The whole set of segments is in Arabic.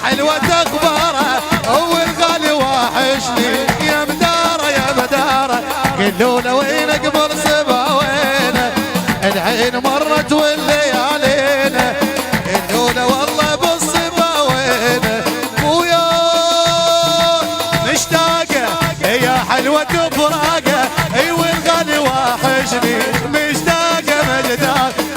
حلوة اخباره والغالي وحشني يا مداره يا مداره قلوا له وين قبل سباوينه العين مرت والليالينا قلوا له والله بالسباوينه ويا مشتاقه يا حلوة فراقه اي والغالي وحشني مشتاقه مجداك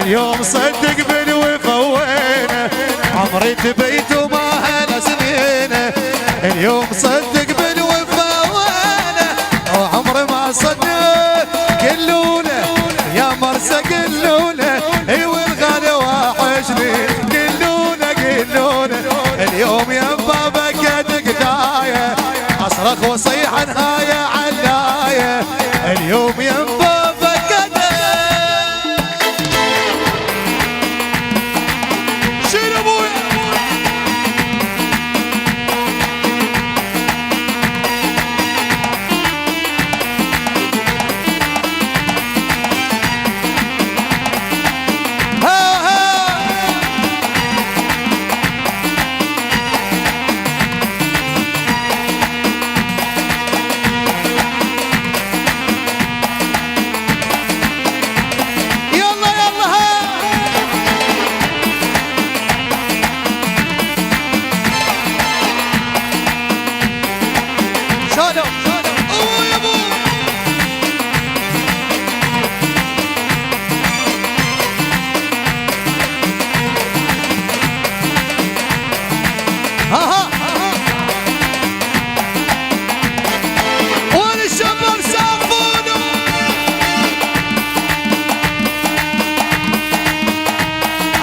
اليوم صدق بالوفا وينه عمري تبيت وما هلا سنينه اليوم صدق بالوفا وينه وعمري ما صدق قلوله يا مرسى قلوله اي والغالي وحشني قلوله اليوم يا بابك دقدايه اصرخ وصيح نهايه علايه اليوم يا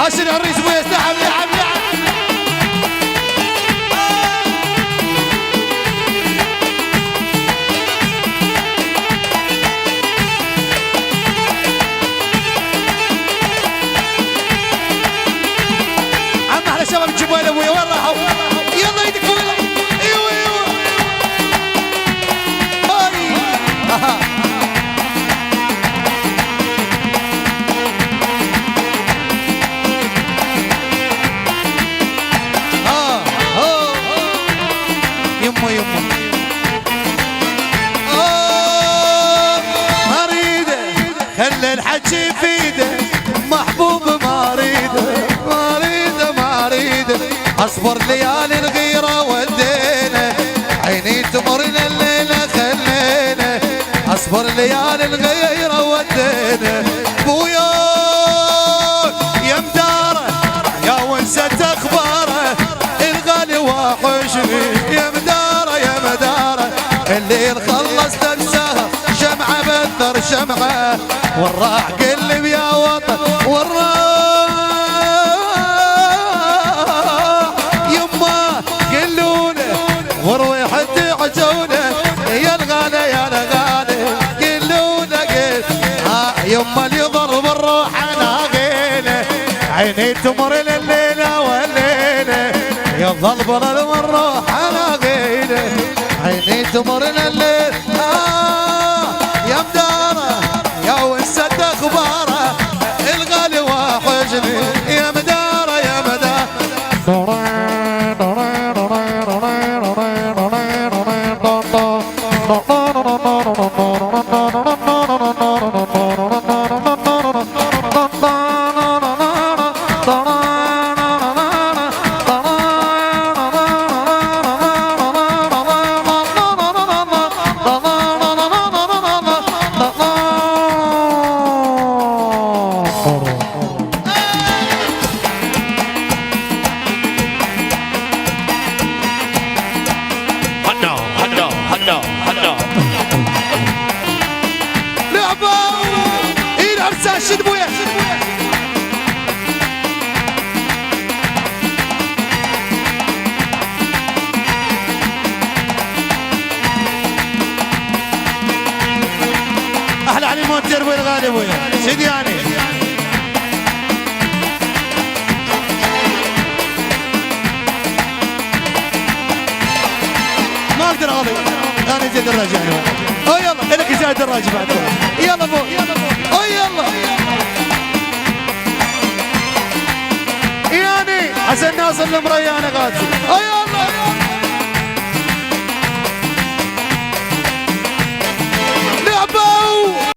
عشان الريس بو يستحب لعب عم احلى شباب تجيبوا له ابويا وين راحوا؟ يلا ايدك فوق ايوه ايوه هاي خلي الحكي فيده محبوب ما اريده اصبر ليالي الغيره ودينا عيني تمرنا الليله خلينا اصبر ليالي الغيره ودينا بويا يا مداره يا ونسة اخباره الغالي وحشني يا مداره الليل خلصت بسهر شمعه بثر شمعه والراح قلب يا وطن والراح يما قلوله ورويحة عجوله يا الغالي قلوله يما اللي يضرب الروح انا غيله عيني تمر الليله والليله يظل برد الروح انا غيله عيني تمر الليل يا مداره يا ونسة اخباره الغالي وحشني يا مداره يا مداره احلى علي ابوي الغالي ابويا سيدي يعني ما اقدر اغضي انا زي دراجة يعني او يلا لك زي دراجة بعد يلا ابو او يلا يعني حسن ناصر المريانة غازي او يلا